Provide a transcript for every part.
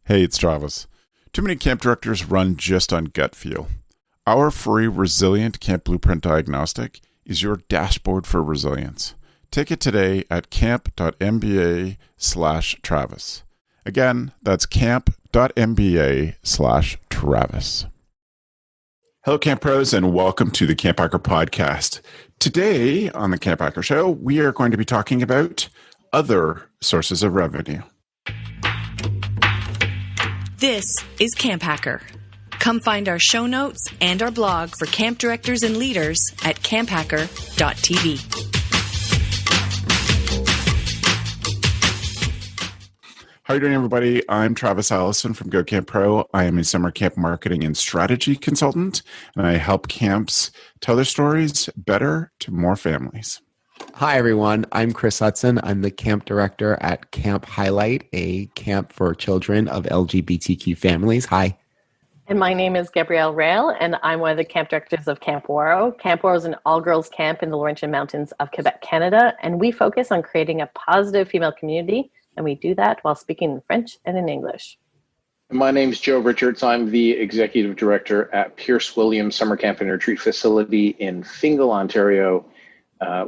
Hey, it's Travis. Too many camp directors run just on gut feel. Our free Resilient Camp Blueprint Diagnostic is your dashboard for resilience. Take it today at camp.mba/Travis. Again, that's camp.mba/Travis. Hello, Camp Pros, and welcome to the CampHacker podcast. Today on the CampHacker Show, we are going to be talking about other sources of revenue. This is CampHacker. Come find our show notes and our blog for camp directors and leaders at camphacker.tv. How are you doing, everybody? I'm Travis Allison from Go Camp Pro. I am a summer camp marketing and strategy consultant, and I help camps tell their stories better to more families. Hi, everyone. I'm Chris Hudson. I'm the camp director at Camp Highlight, a camp for children of LGBTQ families. Hi. And my name is Gabrielle Rail, and I'm one of the camp directors of Camp Waro. Camp Waro is an all-girls camp in the Laurentian Mountains of Quebec, Canada, and we focus on creating a positive female community, and we do that while speaking in French and in English. My name is Joe Richards. I'm the executive director at Pierce Williams Summer Camp and Retreat Facility in Fingal, Ontario.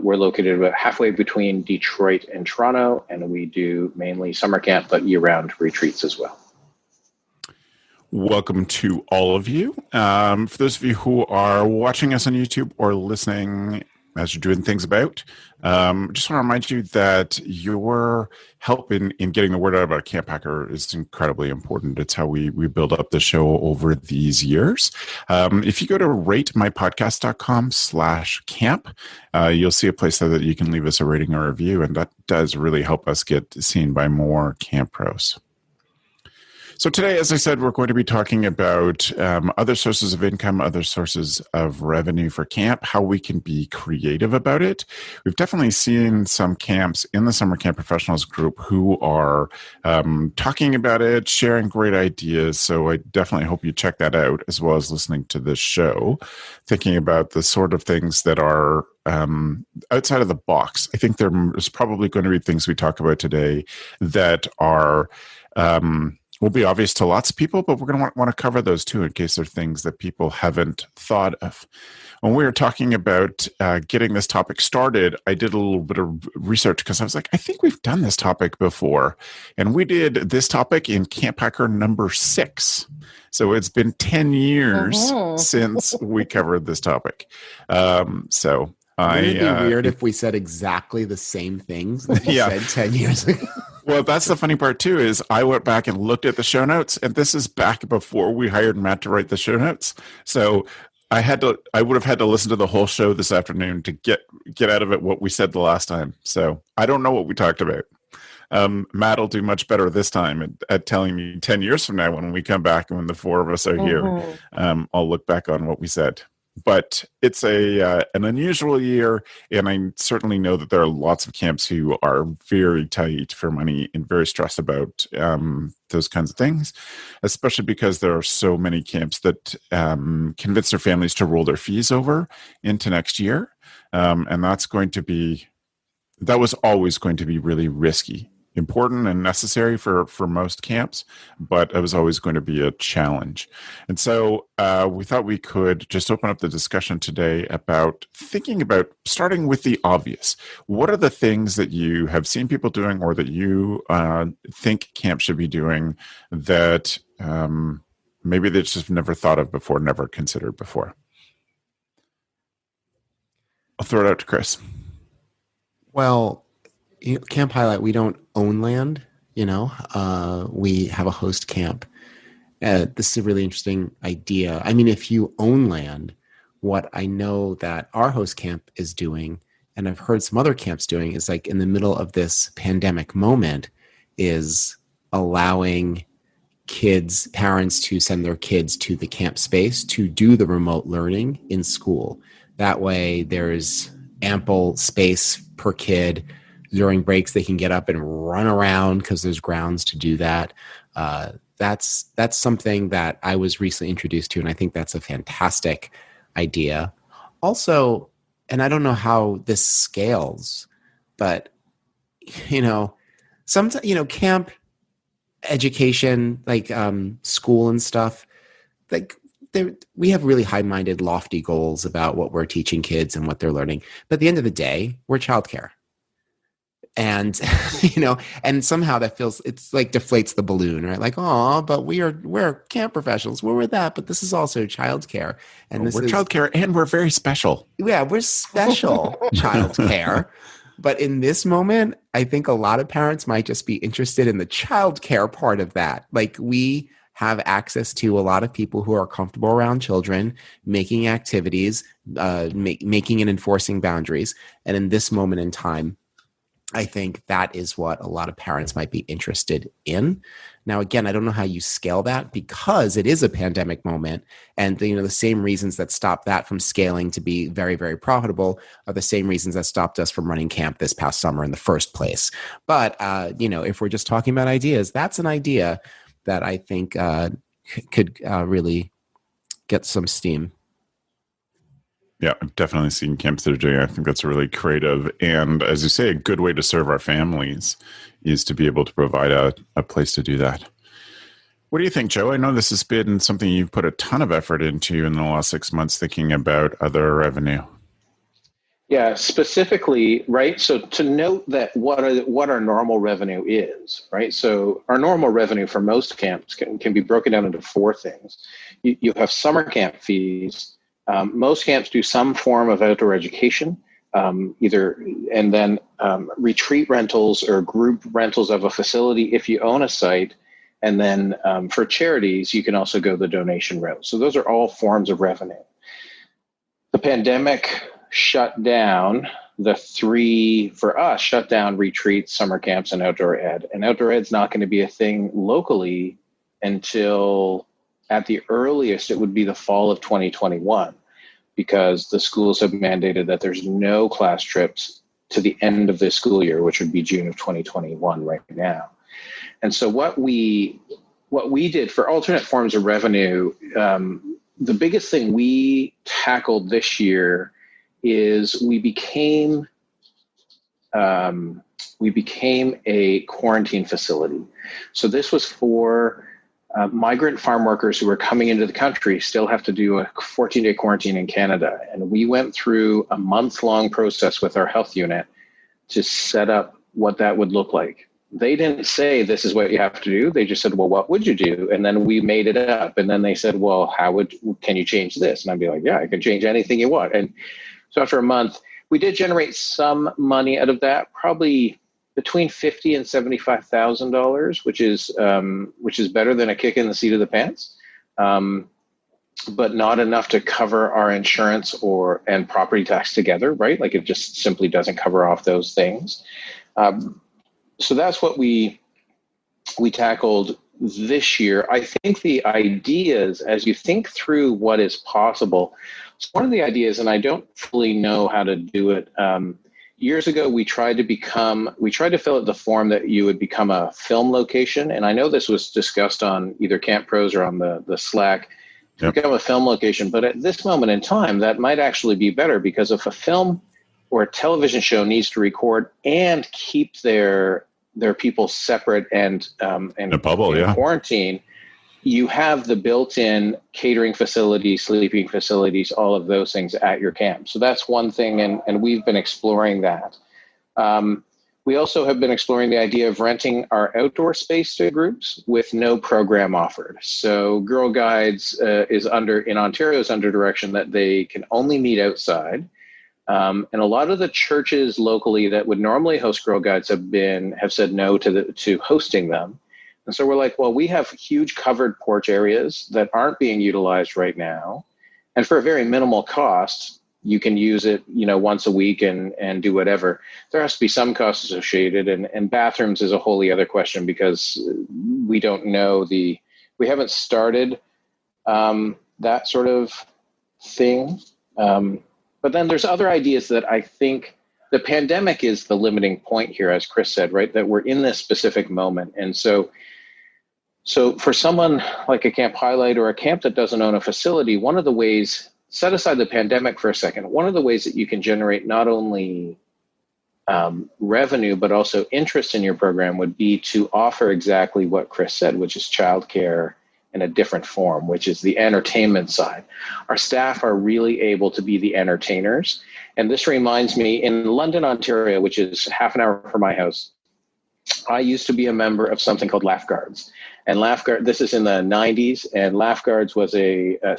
We're located about halfway between Detroit and Toronto, and we do mainly summer camp, but year-round retreats as well. Welcome to all of you. For those of you who are watching us on YouTube or listening as you're doing things about, just want to remind you that your help in getting the word out about CampHacker is incredibly important. It's how we build up the show over these years. If you go to ratemypodcast.com/camp, you'll see a place there that you can leave us a rating or review, and that does really help us get seen by more camp pros. So today, as I said, we're going to be talking about other sources of income, other sources of revenue for camp, how we can be creative about it. We've definitely seen some camps in the Summer Camp Professionals group who are talking about it, sharing great ideas. So I definitely hope you check that out, as well as listening to this show, thinking about the sort of things that are outside of the box. I think there's probably going to be things we talk about today that are will be obvious to lots of people, but we're going to want to cover those too in case they're things that people haven't thought of. When we were talking about getting this topic started, I did a little bit of research because I was like, I think we've done this topic before. And we did this topic in CampHacker number 6. So it's been 10 years since we covered this topic. Wouldn't it be weird if we said exactly the same things that we said 10 years ago? Well, that's the funny part, too, is I went back and looked at the show notes, and this is back before we hired Matt to write the show notes. So I would have had to listen to the whole show this afternoon to get out of it what we said the last time. So I don't know what we talked about. Matt will do much better this time at telling me 10 years from now when we come back and when the four of us are here. I'll look back on what we said. But it's an unusual year, and I certainly know that there are lots of camps who are very tight for money and very stressed about those kinds of things, especially because there are so many camps that convince their families to roll their fees over into next year. And that was always going to be really risky. Important and necessary for most camps, but it was always going to be a challenge. And so we thought we could just open up the discussion today about thinking about starting with the obvious. What are the things that you have seen people doing or that you think camp should be doing that maybe they just never thought of before, never considered before? I'll throw it out to Chris. Well, Camp Highlight, we don't own land, we have a host camp. This is a really interesting idea. I mean, if you own land, what I know that our host camp is doing, and I've heard some other camps doing, is like in the middle of this pandemic moment, is allowing parents to send their kids to the camp space to do the remote learning in school. That way there's ample space per kid. During breaks, they can get up and run around because there's grounds to do that. That's something that I was recently introduced to, and I think that's a fantastic idea. Also, and I don't know how this scales, but sometimes camp education, like school and stuff, like we have really high-minded, lofty goals about what we're teaching kids and what they're learning. But at the end of the day, we're childcare. And, and somehow that feels, it's like deflates the balloon, right? Like, oh, but we're camp professionals. We're that, but this is also childcare. And we're childcare, and we're very special. Yeah, we're special childcare. But in this moment, I think a lot of parents might just be interested in the childcare part of that. Like, we have access to a lot of people who are comfortable around children, making activities, making and enforcing boundaries. And in this moment in time, I think that is what a lot of parents might be interested in. Now, again, I don't know how you scale that because it is a pandemic moment. And, the same reasons that stopped that from scaling to be very, very profitable are the same reasons that stopped us from running camp this past summer in the first place. But, if we're just talking about ideas, that's an idea that I think could really get some steam. Yeah, I've definitely seen camps that are doing it. I think that's really creative. And as you say, a good way to serve our families is to be able to provide a place to do that. What do you think, Joe? I know this has been something you've put a ton of effort into in the last 6 months, thinking about other revenue. Yeah, specifically, right? So to note that what our normal revenue is, right? So our normal revenue for most camps can be broken down into four things. You have summer camp fees. Most camps do some form of outdoor education, and then retreat rentals or group rentals of a facility if you own a site. And then for charities, you can also go the donation route. So those are all forms of revenue. The pandemic shut down shut down retreats, summer camps, and outdoor ed. And outdoor ed's not going to be a thing locally until, at the earliest, it would be the fall of 2021, because the schools have mandated that there's no class trips to the end of this school year, which would be June of 2021 right now. And so what we did for alternate forms of revenue, the biggest thing we tackled this year is we became a quarantine facility. So this was for migrant farm workers who are coming into the country, still have to do a 14-day quarantine in Canada. And we went through a month-long process with our health unit to set up what that would look like. They didn't say, this is what you have to do. They just said, well, what would you do? And then we made it up. And then they said, well, can you change this? And I'd be like, yeah, I can change anything you want. And so after a month, we did generate some money out of that, probably between $50,000 and $75,000, which is better than a kick in the seat of the pants, but not enough to cover our insurance and property tax together, right? Like, it just simply doesn't cover off those things. So that's what we tackled this year. I think the ideas, as you think through what is possible, so one of the ideas, and I don't fully know how to do it. Years ago, we tried to fill out the form that you would become a film location. And I know this was discussed on either Camp Pros or on the Slack, to become a film location. But at this moment in time, that might actually be better, because if a film or a television show needs to record and keep their people separate and a bubble, in quarantine, you have the built-in catering facilities, sleeping facilities, all of those things at your camp. So that's one thing, and we've been exploring that. We also have been exploring the idea of renting our outdoor space to groups with no program offered. So Girl Guides in Ontario is under direction that they can only meet outside. And a lot of the churches locally that would normally host Girl Guides have said no to hosting them. And so we're like, well, we have huge covered porch areas that aren't being utilized right now. And for a very minimal cost, you can use it, once a week and do whatever. There has to be some cost associated, and bathrooms is a wholly other question, because we don't know we haven't started that sort of thing. But then there's other ideas that I think the pandemic is the limiting point here, as Chris said, right? That we're in this specific moment. And so for someone like a Camp Highlight or a camp that doesn't own a facility, one of the ways, set aside the pandemic for a second, one of the ways that you can generate not only revenue, but also interest in your program would be to offer exactly what Chris said, which is childcare in a different form, which is the entertainment side. Our staff are really able to be the entertainers. And this reminds me, in London, Ontario, which is half an hour from my house, I used to be a member of something called Laugh Guards. And this is in the 90s, and Laugh Guards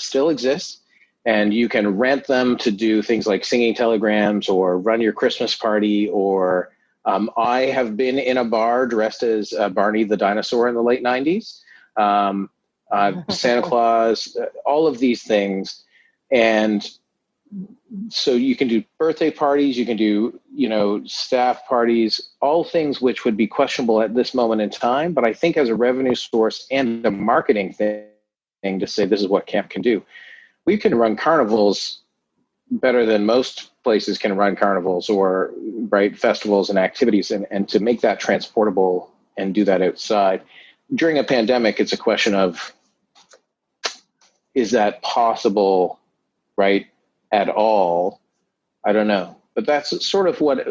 still exists. And you can rent them to do things like singing telegrams or run your Christmas party. Or I have been in a bar dressed as Barney the dinosaur in the late 90s. Santa Claus, all of these things. And so you can do birthday parties, you can do, staff parties, all things which would be questionable at this moment in time. But I think as a revenue source and a marketing thing to say this is what camp can do, we can run carnivals better than most places can run carnivals or festivals and activities, and to make that transportable and do that outside. During a pandemic, it's a question of, is that possible, at all? I don't know. But that's sort of what,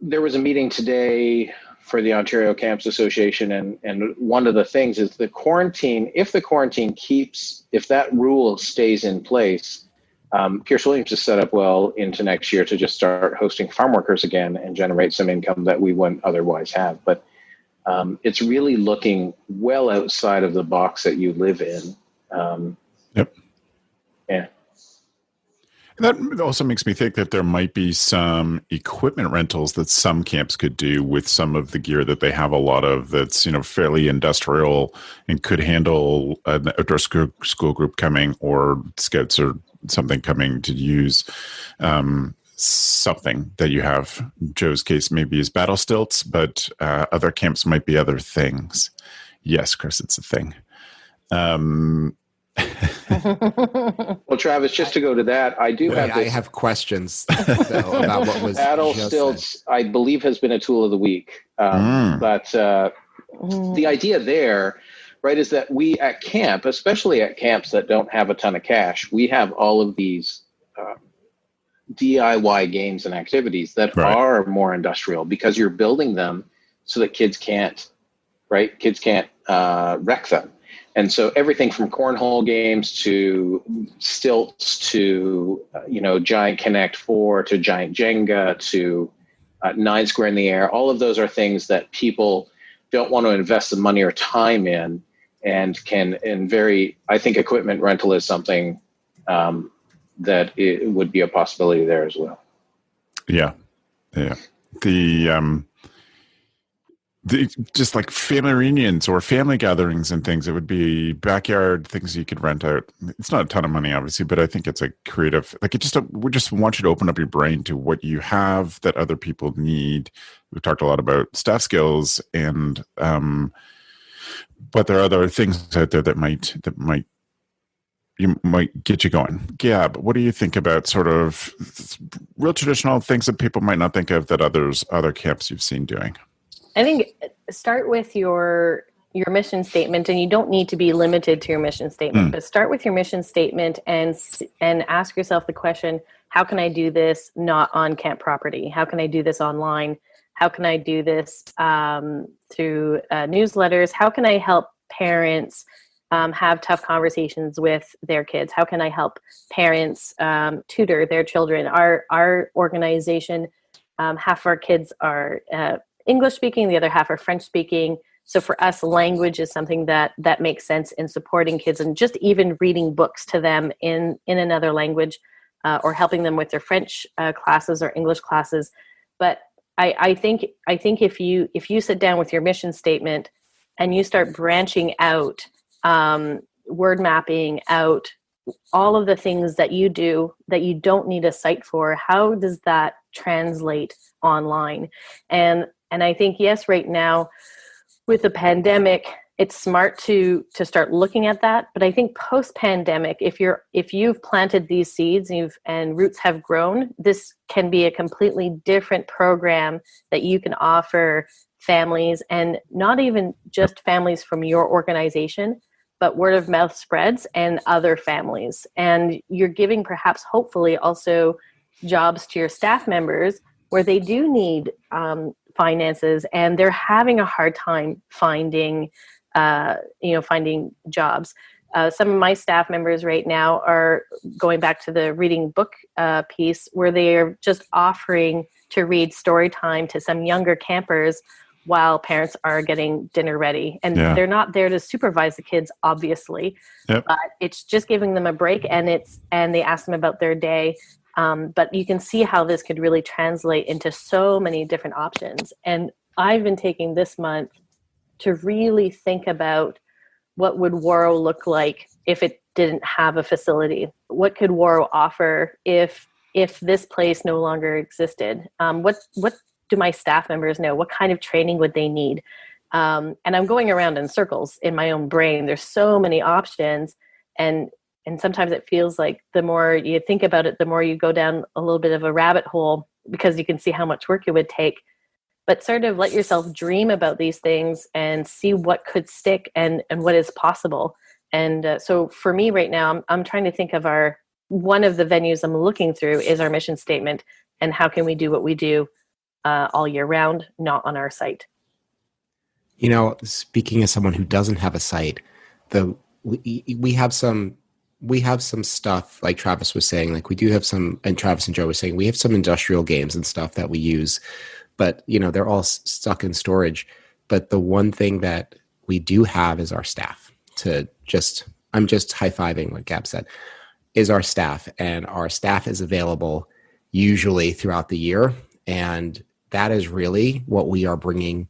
there was a meeting today for the Ontario Camps Association, and one of the things is the quarantine, if that rule stays in place, Pierce Williams is set up well into next year to just start hosting farm workers again and generate some income that we wouldn't otherwise have. But it's really looking well outside of the box that you live in. Yep. Yeah. That also makes me think that there might be some equipment rentals that some camps could do with some of the gear that they have a lot of that's, fairly industrial and could handle an outdoor school group coming, or scouts or something coming to use something that you have. Joe's case maybe is battle stilts, but other camps might be other things. Yes, Chris, it's a thing. Well, Travis, just to go to that, I have questions though, about what was battle stilts. I believe has been a tool of the week, but the idea there, is that we at camp, especially at camps that don't have a ton of cash, we have all of these DIY games and activities that are more industrial, because you're building them so that kids can't wreck them. And so everything from cornhole games to stilts to, giant Connect 4 to giant Jenga to 9 Square in the Air, all of those are things that people don't want to invest the money or time in, and I think equipment rental is something that it would be a possibility there as well. Yeah. Yeah. The just like family reunions or family gatherings and things, it would be backyard things you could rent out. It's not a ton of money, obviously, but I think it's a creative, we just want you to open up your brain to what you have that other people need. We've talked a lot about staff skills, and but there are other things out there that might get you going. Gab, what do you think about sort of real traditional things that people might not think of that other camps you've seen doing? I think start with your mission statement, and you don't need to be limited to your mission statement, but start with your mission statement and ask yourself the question, how can I do this not on camp property? How can I do this online? How can I do this through newsletters? How can I help parents have tough conversations with their kids? How can I help parents tutor their children? Our organization, half of our kids are English speaking, the other half are French speaking. So for us, language is something that makes sense in supporting kids, and just even reading books to them in another language, or helping them with their French classes or English classes. But I think if you sit down with your mission statement and you start branching out, word mapping out all of the things that you do that you don't need a site for, how does that translate online? And I think, yes, right now with the pandemic, it's smart to start looking at that. But I think post-pandemic, if you've planted these seeds and roots have grown, this can be a completely different program that you can offer families, and not even just families from your organization, but word of mouth spreads and other families. And you're giving perhaps hopefully also jobs to your staff members where they do need finances, and they're having a hard time finding jobs. Some of my staff members right now are going back to the reading book piece, where they are just offering to read story time to some younger campers while parents are getting dinner ready. And they're not there to supervise the kids, obviously, but it's just giving them a break, and they ask them about their day. But you can see how this could really translate into so many different options. And I've been taking this month to really think about what would Waro look like if it didn't have a facility. What could Waro offer if this place no longer existed? What do my staff members know? What kind of training would they need? And I'm going around in circles in my own brain. There's so many options, and sometimes it feels like the more you think about it, the more you go down a little bit of a rabbit hole, because you can see how much work it would take. But sort of let yourself dream about these things and see what could stick and what is possible. And so for me right now, I'm trying to think of one of the venues I'm looking through is our mission statement, and how can we do what we do all year round, not on our site. Speaking as someone who doesn't have a site, we have some stuff, like Travis was saying, like we do have some, and Travis and Joe were saying, we have some industrial games and stuff that we use, but they're all stuck in storage. But the one thing that we do have is our staff. I'm just high-fiving what Gab said, is our staff, and our staff is available usually throughout the year. And that is really what we are bringing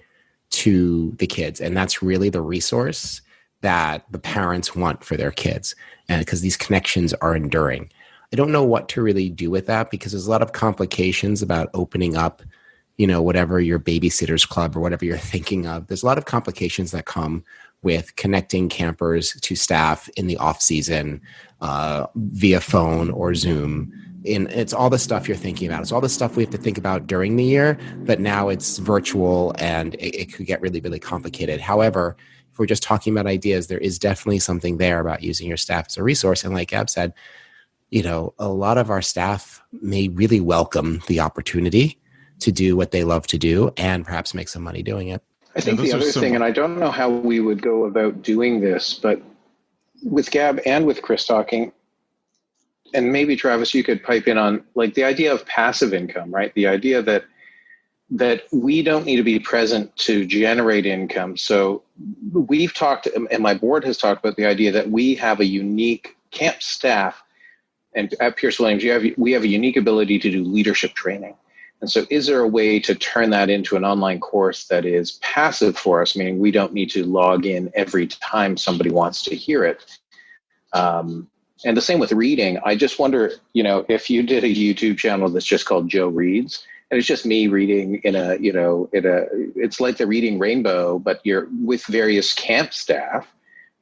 to the kids. And that's really the resource that the parents want for their kids. And because these connections are enduring. I don't know what to really do with that, because there's a lot of complications about opening up, whatever your babysitter's club or whatever you're thinking of. There's a lot of complications that come with connecting campers to staff in the off season via phone or Zoom. And it's all the stuff you're thinking about. It's all the stuff we have to think about during the year, but now it's virtual, and it could get really, really complicated. However, if we're just talking about ideas, there is definitely something there about using your staff as a resource. And like Gab said, a lot of our staff may really welcome the opportunity to do what they love to do and perhaps make some money doing it. I think the other thing, and I don't know how we would go about doing this, but with Gab and with Chris talking, and maybe Travis, you could pipe in on like the idea of passive income, right? The idea that we don't need to be present to generate income. So we've talked, and my board has talked about the idea that we have a unique camp staff, and at Pierce Williams, we have a unique ability to do leadership training. And so is there a way to turn that into an online course that is passive for us, meaning we don't need to log in every time somebody wants to hear it? And the same with reading. I just wonder, if you did a YouTube channel that's just called Joe Reads, and it's just me reading it's like the Reading Rainbow, but you're with various camp staff,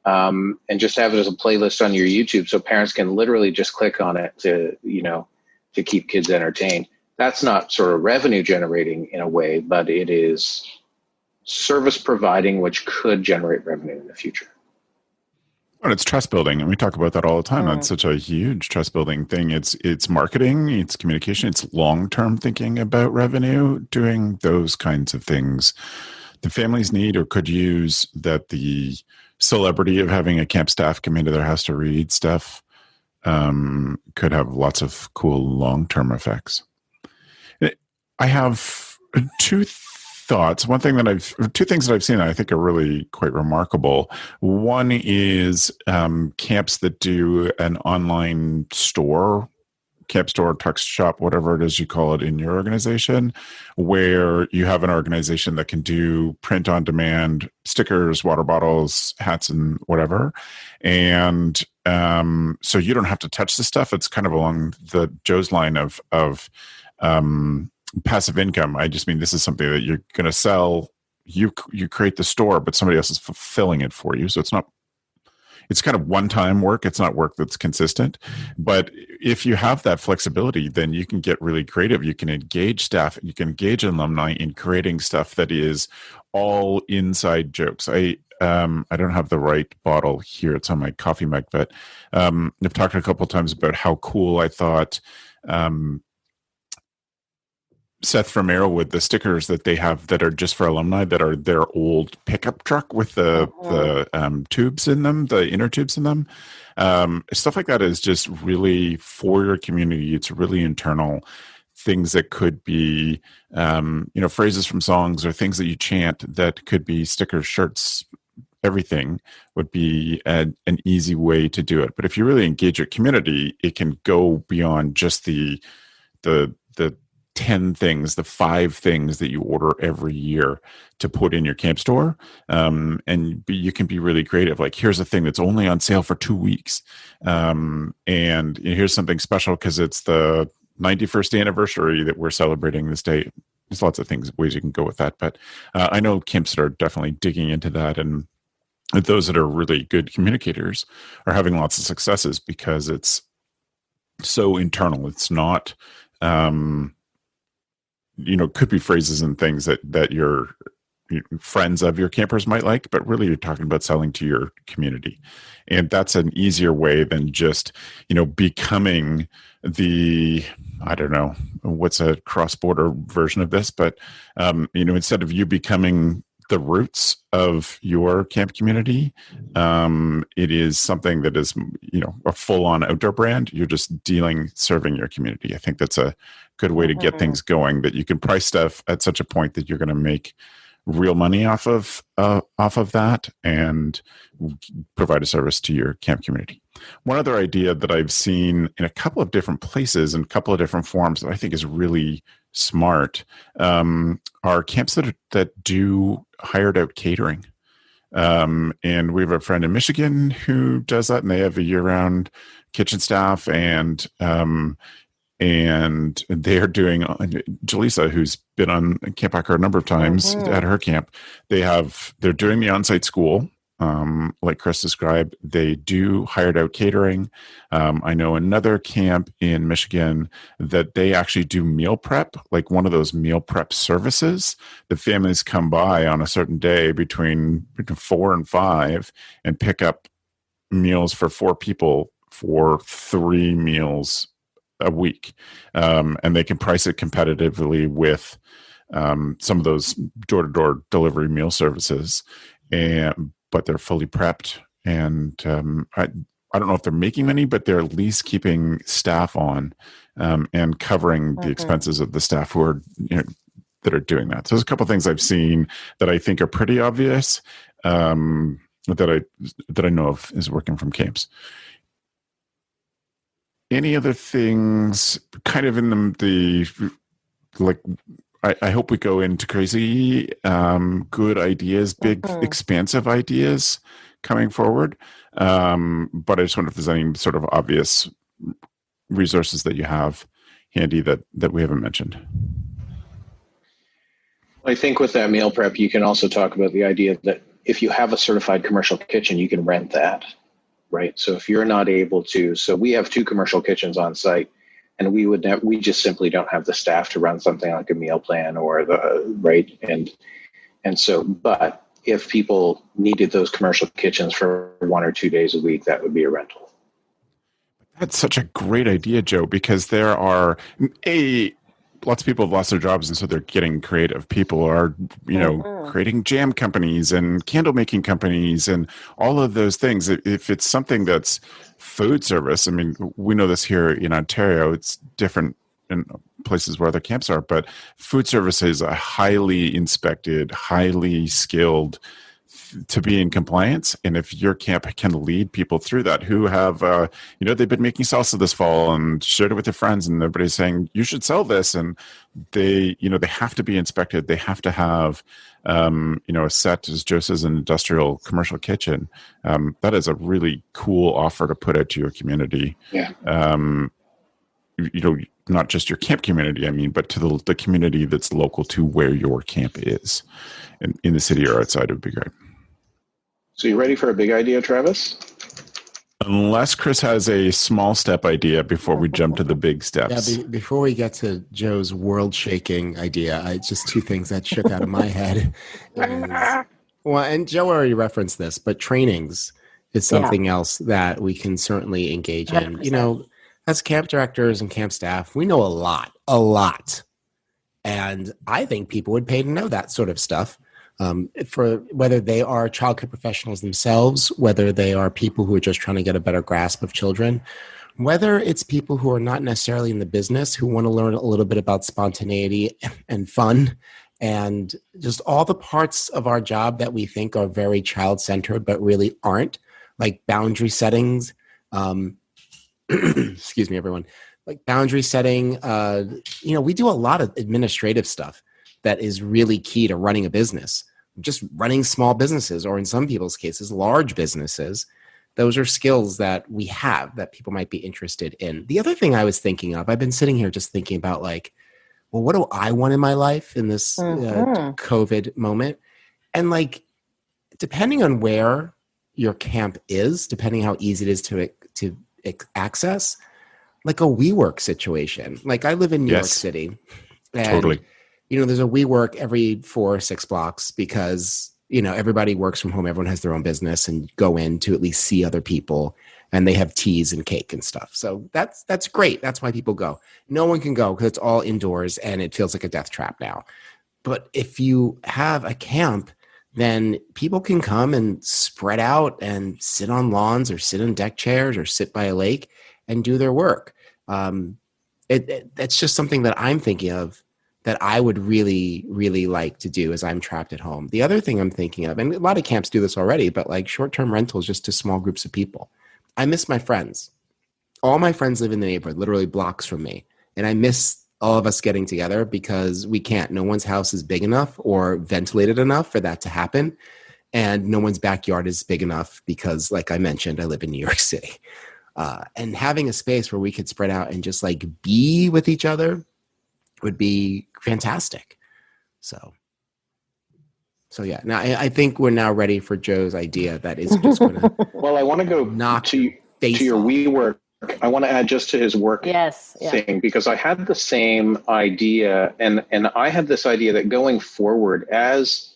and just have it as a playlist on your YouTube, so parents can literally just click on it to keep kids entertained. That's not sort of revenue generating in a way, but it is service providing, which could generate revenue in the future. And it's trust building, and we talk about that all the time. That's such a huge trust building thing. It's marketing, it's communication, it's long-term thinking about revenue, doing those kinds of things the families need or could use, that the celebrity of having a camp staff come into their house to read stuff could have lots of cool long-term effects. I have two thoughts. Two things that I've seen that I think are really quite remarkable. One is camps that do an online store, camp store, tuck shop, whatever it is you call it in your organization, where you have an organization that can do print on demand, stickers, water bottles, hats, and whatever. And so you don't have to touch the stuff. It's kind of along the Joe's line of passive income. I just mean this is something that you're going to sell. You create the store, but somebody else is fulfilling it for you. So it's kind of one-time work. It's not work that's consistent. But if you have that flexibility, then you can get really creative. You can engage staff. You can engage alumni in creating stuff that is all inside jokes. I don't have the right bottle here. It's on my coffee mug, but I've talked a couple of times about how cool I thought Seth from Arrowwood, the stickers that they have that are just for alumni, that are their old pickup truck with the tubes in them, the inner tubes in them. Stuff like that is just really for your community. It's really internal. Things that could be, phrases from songs or things that you chant that could be stickers, shirts, everything would be an easy way to do it. But if you really engage your community, it can go beyond just the 10 things, the 5 things that you order every year to put in your camp store. You can be really creative. Like, here's a thing that's only on sale for 2 weeks. And here's something special because it's the 91st anniversary that we're celebrating this day. There's lots of ways you can go with that. But I know camps that are definitely digging into that. And those that are really good communicators are having lots of successes because it's so internal. It's not, could be phrases and things that your friends of your campers might like, but really you're talking about selling to your community. And that's an easier way than just, becoming I don't know, what's a cross-border version of this, but, instead of you becoming the roots of your camp community, it is something that is, a full-on outdoor brand. You're just serving your community. I think that's a good way to get things going, that you can price stuff at such a point that you're going to make real money off of that and provide a service to your camp community. One other idea that I've seen in a couple of different places and a couple of different forms that I think is really smart are camps that do hired out catering. And we have a friend in Michigan who does that, and they have a year-round kitchen staff, and they're doing, Jaleesa, who's been on CampHacker a number of times at her camp, they're doing the on-site school, like Chris described. They do hired out catering. I know another camp in Michigan that they actually do meal prep, like one of those meal prep services. The families come by on a certain day between 4 and 5 and pick up meals for 4 people for 3 meals a week. And they can price it competitively with some of those door-to-door delivery meal services, but they're fully prepped. And I don't know if they're making money, but they're at least keeping staff on and covering the expenses of the staff who are that are doing that. So there's a couple of things I've seen that I think are pretty obvious that I know of is working from camps. Any other things kind of in the like, I hope we go into crazy good ideas, big expansive ideas coming forward. But I just wonder if there's any sort of obvious resources that you have handy that we haven't mentioned. I think with that meal prep, you can also talk about the idea that if you have a certified commercial kitchen, you can rent that. Right. So if you're not able to, so we have 2 commercial kitchens on site, and we just simply don't have the staff to run something like a meal plan or right. And so, but if people needed those commercial kitchens for 1 or 2 days a week, that would be a rental. That's such a great idea, Joe, because there are lots of people have lost their jobs, and so they're getting creative. People are, creating jam companies and candle making companies and all of those things. If it's something that's food service, I mean, we know this here in Ontario. It's different in places where other camps are, but food service is a highly inspected, highly skilled to be in compliance. And if your camp can lead people through that who have, they've been making salsa this fall and shared it with their friends, and everybody's saying, you should sell this. And they have to be inspected. They have to have, a set, as Joe says, an industrial commercial kitchen. That is a really cool offer to put out to your community. Yeah. Not just your camp community, but to the community that's local to where your camp is in the city or outside. It would be great. So you ready for a big idea, Travis? Unless Chris has a small step idea before we jump to the big steps. Yeah, before we get to Joe's world-shaking idea, just 2 things that shook out of my head. And Joe already referenced this, but trainings is something else that we can certainly engage in. 100%. As camp directors and camp staff, we know a lot. And I think people would pay to know that sort of stuff. For whether they are childcare professionals themselves, whether they are people who are just trying to get a better grasp of children, whether it's people who are not necessarily in the business who want to learn a little bit about spontaneity and fun and just all the parts of our job that we think are very child-centered but really aren't, like boundary settings. Excuse me, everyone. Like boundary setting. We do a lot of administrative stuff that is really key to running a business, just running small businesses, or in some people's cases, large businesses. Those are skills that we have that people might be interested in. The other thing I was thinking of, I've been sitting here just thinking about like, well, what do I want in my life in this COVID moment? And like, depending on where your camp is, depending how easy it is to access, like a WeWork situation. Like I live in New York City. And, totally. There's a WeWork every 4 or 6 blocks because, everybody works from home. Everyone has their own business and go in to at least see other people, and they have teas and cake and stuff. So that's great. That's why people go. No one can go because it's all indoors and it feels like a death trap now. But if you have a camp, then people can come and spread out and sit on lawns or sit on deck chairs or sit by a lake and do their work. That's just something that I'm thinking of that I would really, really like to do as I'm trapped at home. The other thing I'm thinking of, and a lot of camps do this already, but like short-term rentals just to small groups of people. I miss my friends. All my friends live in the neighborhood, literally blocks from me. And I miss all of us getting together because we can't. No one's house is big enough or ventilated enough for that to happen. And no one's backyard is big enough because, like I mentioned, I live in New York City. And having a space where we could spread out and just like be with each other would be fantastic. So yeah. Now I think we're now ready for Joe's idea that is just going to. Well, I want to go to your WeWork. I want to add just to his work thing because I had the same idea, and I had this idea that going forward, as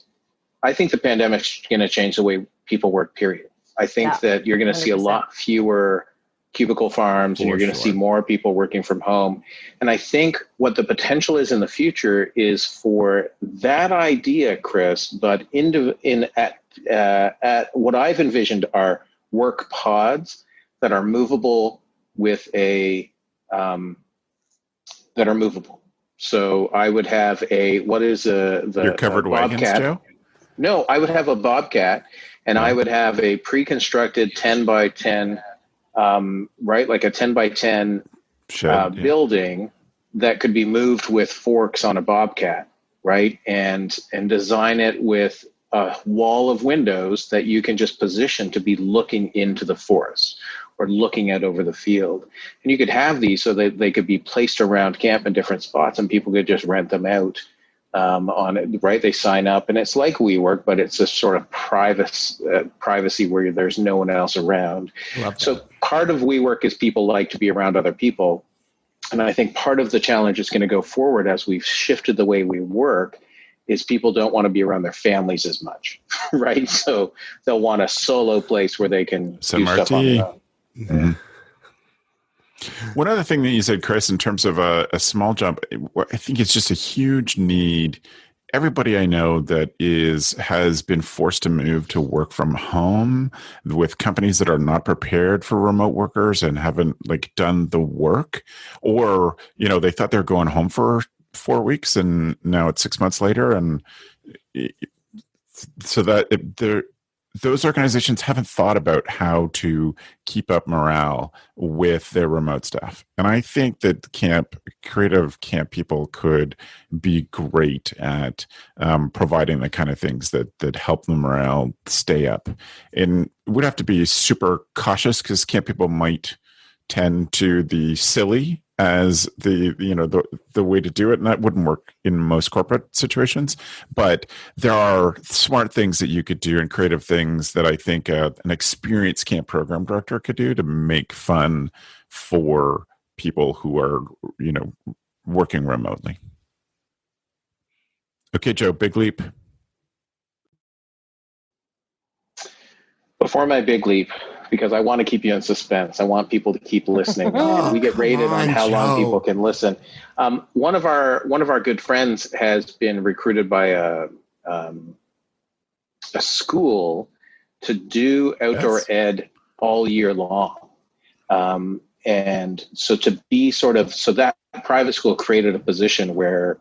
I think the pandemic's going to change the way people work. Period. I think that you're going to see a lot fewer cubicle farms, and you're going to see more people working from home. And I think what the potential is in the future is for that idea, Chris, but at what I've envisioned are work pods that are movable with that are movable. So I would have your covered wagons, Joe? No, I would have a Bobcat, and I would have a pre-constructed 10 by 10 like a 10 by 10 building that could be moved with forks on a Bobcat, right? And design it with a wall of windows that you can just position to be looking into the forest or looking out over the field. And you could have these so that they could be placed around camp in different spots and people could just rent them out on it, right? They sign up and it's like WeWork, but it's a sort of privacy where there's no one else around. So part of WeWork is people like to be around other people. And I think part of the challenge is going to go forward as we've shifted the way we work is people don't want to be around their families as much, right? So they'll want a solo place where they can do stuff on their own. Mm-hmm. One other thing that you said, Chris, in terms of a small jump, I think it's just a huge need. Everybody I know that has been forced to move to work from home with companies that are not prepared for remote workers and haven't done the work, or they thought they were going home for 4 weeks and now it's 6 months later, and so that those organizations haven't thought about how to keep up morale with their remote staff. And I think that creative camp people could be great at providing the kind of things that help the morale stay up. And we'd have to be super cautious because camp people might tend to the silly as the way to do it, and that wouldn't work in most corporate situations. But there are smart things that you could do and creative things that I think an experienced camp program director could do to make fun for people who are working remotely. Okay, Joe, big leap. Before my big leap, because I want to keep you in suspense. I want people to keep listening. And we get rated on how long people can listen. One of our good friends has been recruited by a school to do outdoor ed all year long. And so that private school created a position where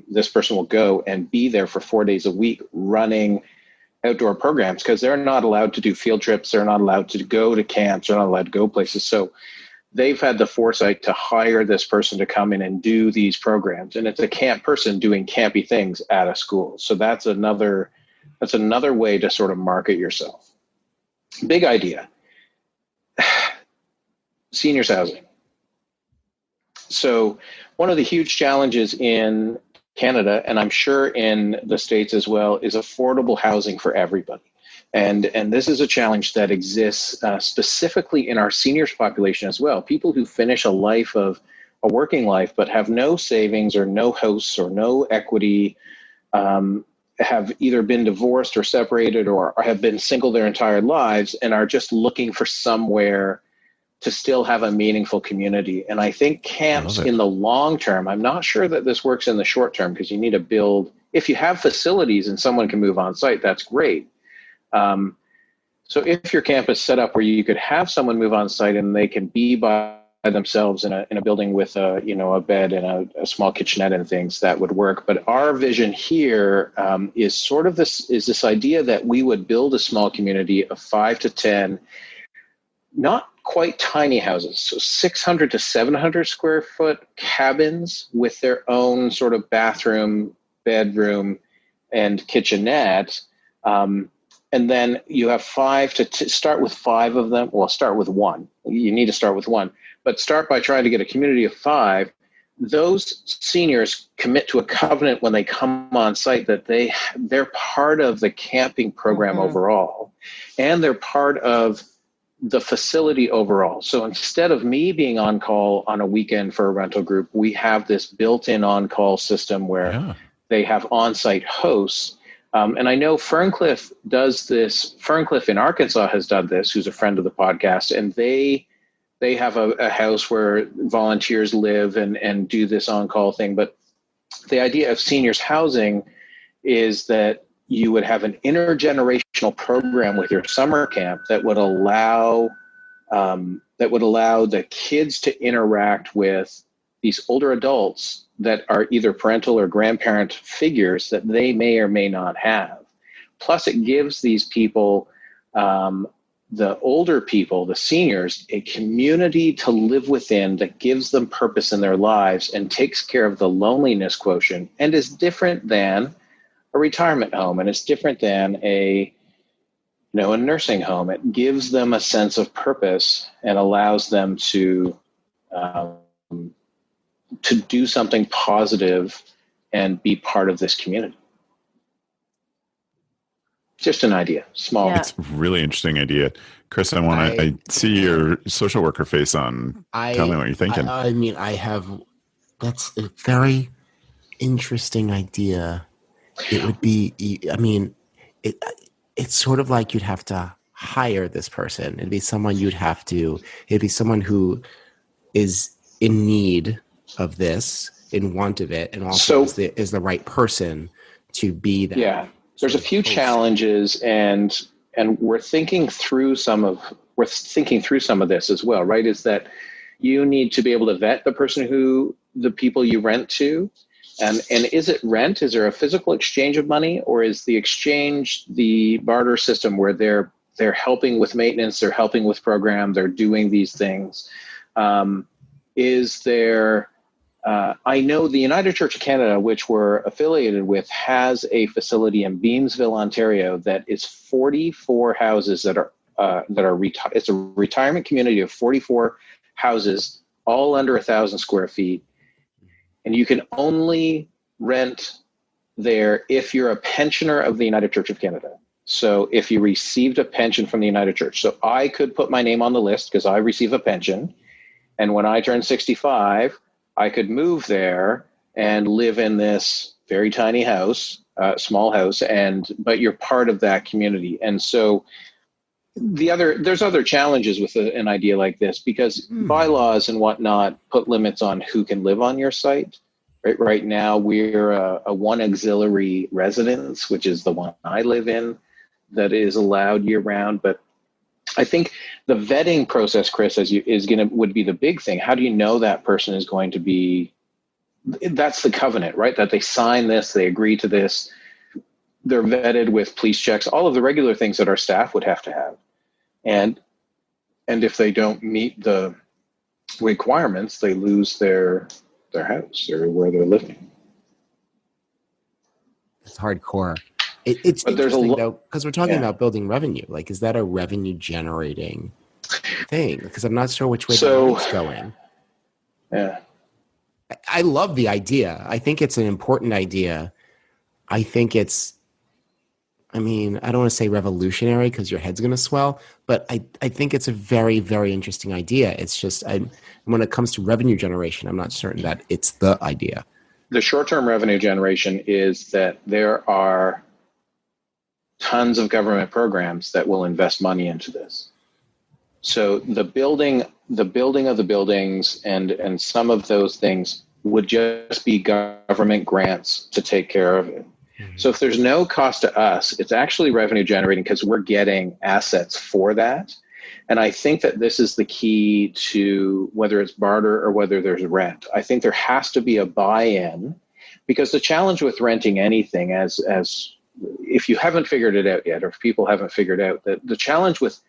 this person will go and be there for 4 days a week running outdoor programs, because they're not allowed to do field trips. They're not allowed to go to camps. They're not allowed to go places. So they've had the foresight to hire this person to come in and do these programs. And it's a camp person doing campy things at a school. So that's another way to sort of market yourself. Big idea. Seniors housing. So one of the huge challenges in Canada, and I'm sure in the States as well, is affordable housing for everybody. And this is a challenge that exists specifically in our seniors population as well. People who finish a working life, but have no savings or no house or no equity, have either been divorced or separated or have been single their entire lives and are just looking for somewhere to still have a meaningful community. And I think camps in the long term, I'm not sure that this works in the short term, because you need to build, if you have facilities and someone can move on site, that's great. So if your camp is set up where you could have someone move on site and they can be by themselves in a building with a bed and a small kitchenette and things, that would work. But our vision here is this idea that we would build a small community of 5 to 10, not quite tiny houses, so 600 to 700 square foot cabins with their own sort of bathroom, bedroom, and kitchenette. And then you have start with 5 of them. Well, start with 1. You need to start with 1, but start by trying to get a community of 5. Those seniors commit to a covenant when they come on site that they're part of the camping program overall, and they're part of the facility overall. So instead of me being on call on a weekend for a rental group, we have this built-in on-call system where they have on-site hosts. And I know Ferncliff does this. Ferncliff in Arkansas has done this, who's a friend of the podcast, and they have a house where volunteers live and do this on-call thing. But the idea of seniors housing is that you would have an intergenerational program with your summer camp that would allow the kids to interact with these older adults that are either parental or grandparent figures that they may or may not have. Plus, it gives these people, the older people, the seniors, a community to live within that gives them purpose in their lives and takes care of the loneliness quotient, and is different than a retirement home, and it's different than a nursing home. It gives them a sense of purpose and allows them to do something positive and be part of this community. Just an idea, small. It's a really interesting idea. Chris, I see your social worker face on. Tell me what you're thinking. That's a very interesting idea. It would be, it's sort of like you'd have to hire this person. It'd be someone who is in need of this, in want of it, and also is the right person to be that. Yeah, there's a few challenges, and we're thinking through some of this as well, right? Is that you need to be able to vet the people you rent to. And is it rent? Is there a physical exchange of money, or is the exchange the barter system where they're helping with maintenance, they're helping with program, they're doing these things? Is there? I know the United Church of Canada, which we're affiliated with, has a facility in Beamsville, Ontario, that is 44 houses that are it's a retirement community of 44 houses, all under 1,000 square feet. And you can only rent there if you're a pensioner of the United Church of Canada. So if you received a pension from the United Church. So I could put my name on the list because I receive a pension. And when I turn 65, I could move there and live in this very tiny house, small house, but you're part of that community. And so there's other challenges with an idea like this, because bylaws and whatnot put limits on who can live on your site. Right now, we're a one auxiliary residence, which is the one I live in, that is allowed year round. But I think the vetting process, Chris, would be the big thing. How do you know that person is going to be? That's the covenant, right? That they sign this, they agree to this. They're vetted with police checks, all of the regular things that our staff would have to have. And if they don't meet the requirements, they lose their house or where they're living. It's hardcore. It's but interesting though, because we're talking about building revenue. Like, is that a revenue generating thing? Because I'm not sure which way the money's going. Yeah. I love the idea. I think it's an important idea. I think I don't want to say revolutionary because your head's going to swell, but I think it's a very, very interesting idea. It's just, when it comes to revenue generation, I'm not certain that it's the idea. The short-term revenue generation is that there are tons of government programs that will invest money into this. So the building of the buildings and some of those things would just be government grants to take care of it. So if there's no cost to us, it's actually revenue generating because we're getting assets for that. And I think that this is the key to whether it's barter or whether there's rent. I think there has to be a buy-in, because the challenge with renting anything, as if you haven't figured it out yet, or if people haven't figured out, that the challenge with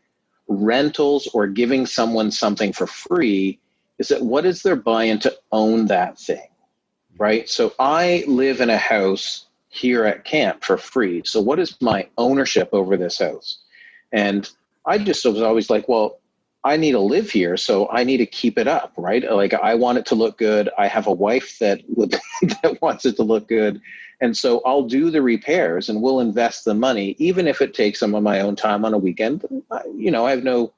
rentals or giving someone something for free is that what is their buy-in to own that thing, right? So I live in a house here at camp for free. So what is my ownership over this house? And I just was always like, well, I need to live here, so I need to keep it up, right? Like, I want it to look good. I have a wife that wants it to look good. And so I'll do the repairs and we'll invest the money, even if it takes some of my own time on a weekend. I have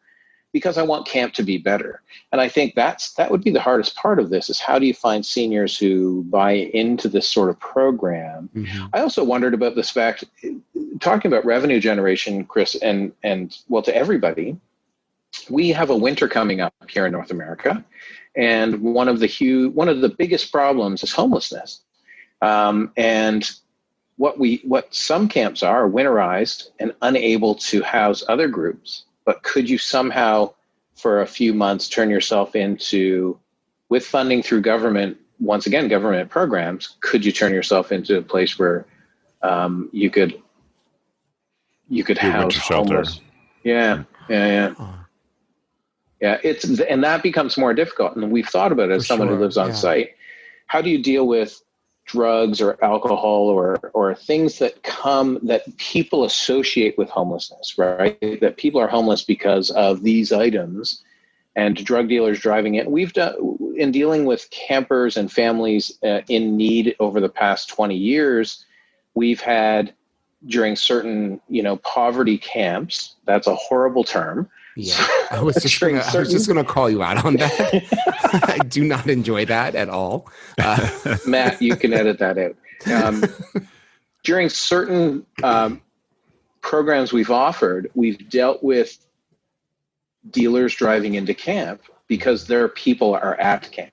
because I want camp to be better. And I think that would be the hardest part of this, is how do you find seniors who buy into this sort of program? Mm-hmm. I also wondered about this fact, talking about revenue generation, Chris, and well, to everybody, we have a winter coming up here in North America. And one of the biggest problems is homelessness. And what some camps are winterized and unable to house other groups. But could you somehow, for a few months, turn yourself into, with funding through government, once again, government programs, could you turn yourself into a place where you could house homeless? Yeah. And that becomes more difficult. And we've thought about it as someone who lives on site. How do you deal with drugs or alcohol or things that people associate with homelessness, right? That people are homeless because of these items, and drug dealers driving it. We've done, in dealing with campers and families in need over the past 20 years, we've had, during certain, poverty camps, that's a horrible term. Yeah, I was just going to call you out on that. I do not enjoy that at all. Matt, you can edit that out. During certain programs we've offered, we've dealt with dealers driving into camp because their people are at camp.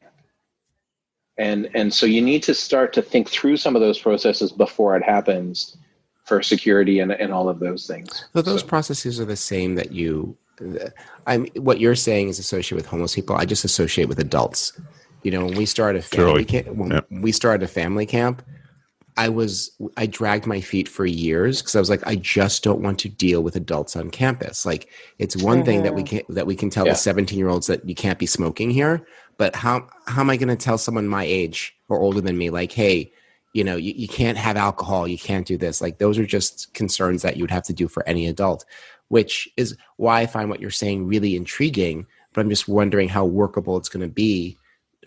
And so you need to start to think through some of those processes before it happens, for security and all of those things. So those processes are the same that what you're saying is associated with homeless people. I just associate with adults. When we started we started a family camp, I dragged my feet for years because I was like, I just don't want to deal with adults on campus. Like, it's one thing that we can tell the 17-year-olds that you can't be smoking here, but how am I going to tell someone my age or older than me, like, hey, you can't have alcohol, you can't do this. Like, those are just concerns that you would have to do for any adult, which is why I find what you're saying really intriguing. But I'm just wondering how workable it's going to be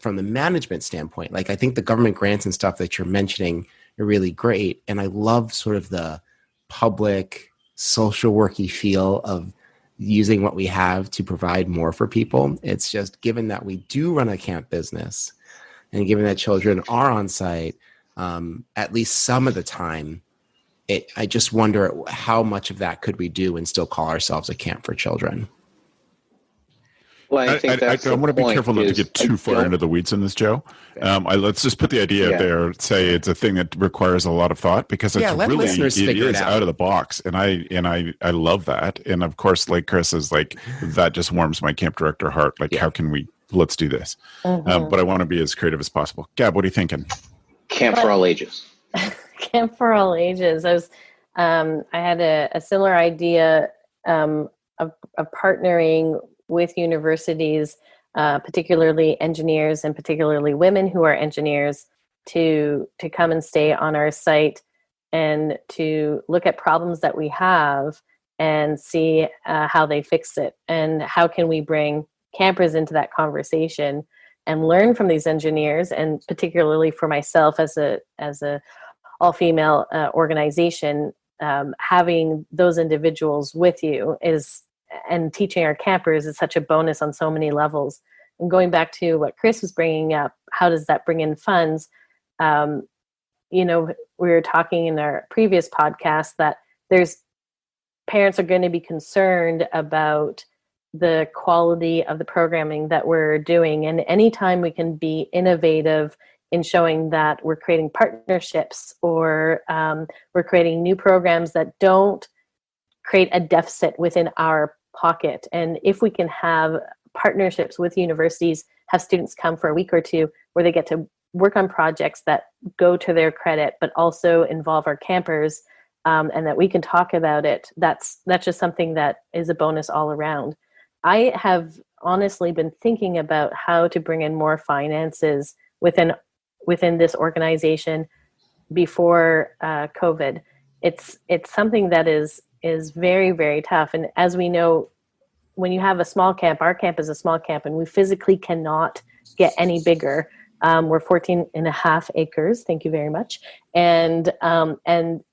from the management standpoint. Like, I think the government grants and stuff that you're mentioning are really great. And I love sort of the public social worky feel of using what we have to provide more for people. It's just, given that we do run a camp business and given that children are on site, at least some of the time, I just wonder how much of that could we do and still call ourselves a camp for children. Well, I think that's I want to be careful not to get too far into the weeds in this, Joe. Let's just put the idea out there. Say it's a thing that requires a lot of thought, because it's really it is out of the box, and I love that. And of course, like Chris is like, that just warms my camp director heart. Like, how can we? Let's do this. But I want to be as creative as possible. Gab, what are you thinking? Camp for all ages. Camp for all ages. I had a similar idea of partnering with universities, particularly engineers and particularly women who are engineers, to come and stay on our site and to look at problems that we have and see how they fix it, and how can we bring campers into that conversation and learn from these engineers. And particularly for myself as a all-female organization, having those individuals with you and teaching our campers is such a bonus on so many levels. And going back to what Chris was bringing up, how does that bring in funds? We were talking in our previous podcast that parents are going to be concerned about the quality of the programming that we're doing. And anytime we can be innovative in showing that we're creating partnerships, or we're creating new programs that don't create a deficit within our pocket. And if we can have partnerships with universities, have students come for a week or two where they get to work on projects that go to their credit, but also involve our campers, and that we can talk about it, that's just something that is a bonus all around. I have honestly been thinking about how to bring in more finances within this organization before COVID. It's something that is very, very tough. And as we know, when you have a small camp, our camp is a small camp, and we physically cannot get any bigger. We're 14 and a half acres. Thank you very much. And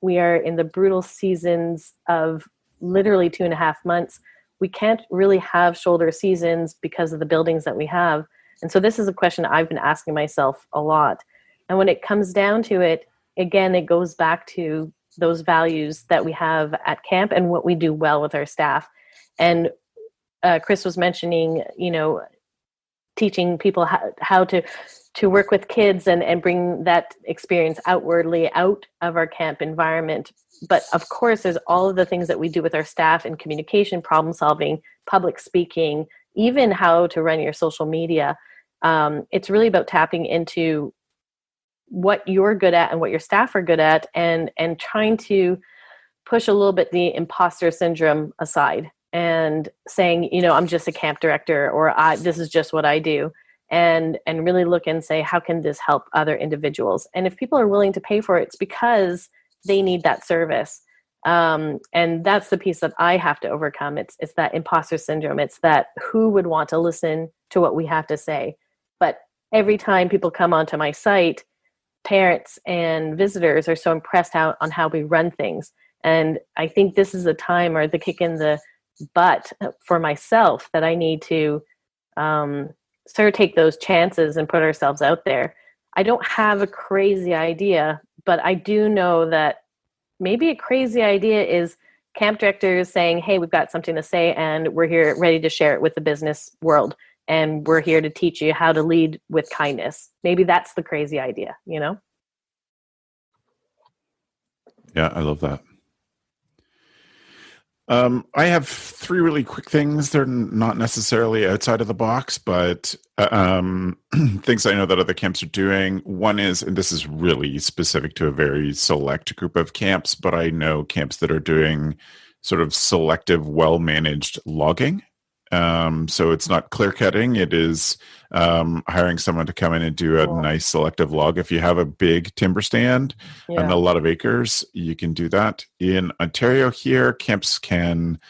we are in the brutal seasons of literally 2.5 months. We can't really have shoulder seasons because of the buildings that we have. And so this is a question I've been asking myself a lot. And when it comes down to it, again, it goes back to those values that we have at camp and what we do well with our staff. And Chris was mentioning, teaching people how to work with kids and bring that experience outwardly out of our camp environment. But of course, there's all of the things that we do with our staff in communication, problem solving, public speaking, even how to run your social media. It's really about tapping into what you're good at and what your staff are good at, and trying to push a little bit the imposter syndrome aside and saying, I'm just a camp director, or this is just what I do. And really look and say, how can this help other individuals? And if people are willing to pay for it, it's because they need that service. And that's the piece that I have to overcome. It's that imposter syndrome. It's that who would want to listen to what we have to say. But every time people come onto my site, parents and visitors are so impressed on how we run things. And I think this is the time, or the kick in the butt for myself, that I need to sort of take those chances and put ourselves out there. I don't have a crazy idea, but I do know that maybe a crazy idea is camp directors saying, hey, we've got something to say, and we're here ready to share it with the business world. And we're here to teach you how to lead with kindness. Maybe that's the crazy idea, Yeah, I love that. I have 3 really quick things. They're not necessarily outside of the box, but things I know that other camps are doing. One is, and this is really specific to a very select group of camps, but I know camps that are doing sort of selective, well-managed logging. So it's not clear cutting. It is hiring someone to come in and do a nice selective log. If you have a big timber stand and a lot of acres, you can do that. In Ontario here, camps can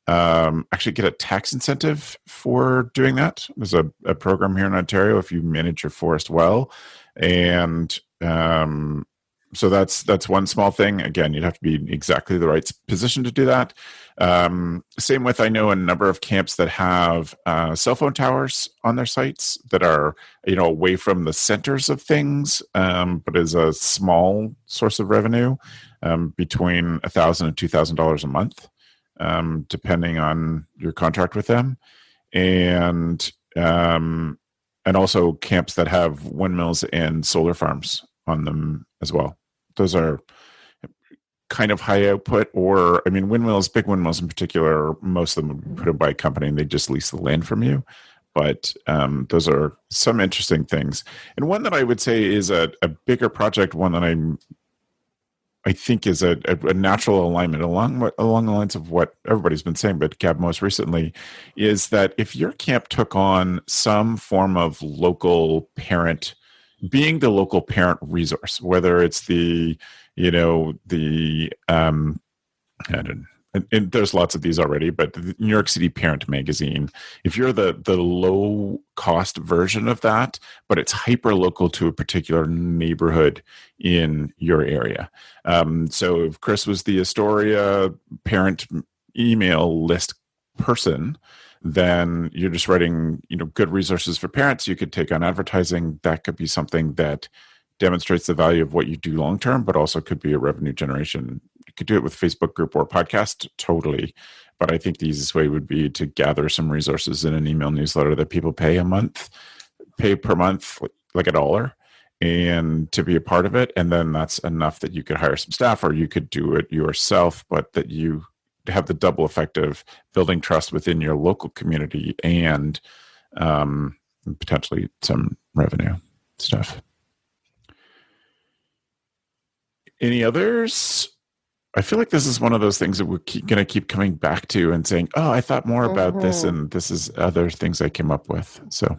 actually get a tax incentive for doing that. There's a program here in Ontario if you manage your forest well. And So that's one small thing. Again, you'd have to be in exactly the right position to do that. Same with, I know a number of camps that have cell phone towers on their sites that are, away from the centers of things, but is a small source of revenue, between $1,000 and $2,000 a month, depending on your contract with them, and also camps that have windmills and solar farms on them as well. Those are kind of high output, or windmills, big windmills in particular, most of them are put in by a company and they just lease the land from you. But those are some interesting things. And one that I would say is a bigger project, one that I think is a natural alignment along the lines of what everybody's been saying, but Gab most recently, is that if your camp took on some form of local parent, being the local parent resource, whether it's and there's lots of these already, but the New York City Parent Magazine, if you're the low cost version of that, but it's hyper local to a particular neighborhood in your area. So if Chris was the Astoria parent email list person, then you're just writing, good resources for parents. You could take on advertising. That could be something that demonstrates the value of what you do long term, but also could be a revenue generation. You could do it with Facebook group or podcast, totally. But I think the easiest way would be to gather some resources in an email newsletter that people pay per month, like $1, and to be a part of it. And then that's enough that you could hire some staff, or you could do it yourself, but that you have the double effect of building trust within your local community and potentially some revenue stuff. Any others? I feel like this is one of those things that we're going to keep coming back to and saying, oh, I thought more about this, and this is other things I came up with. So what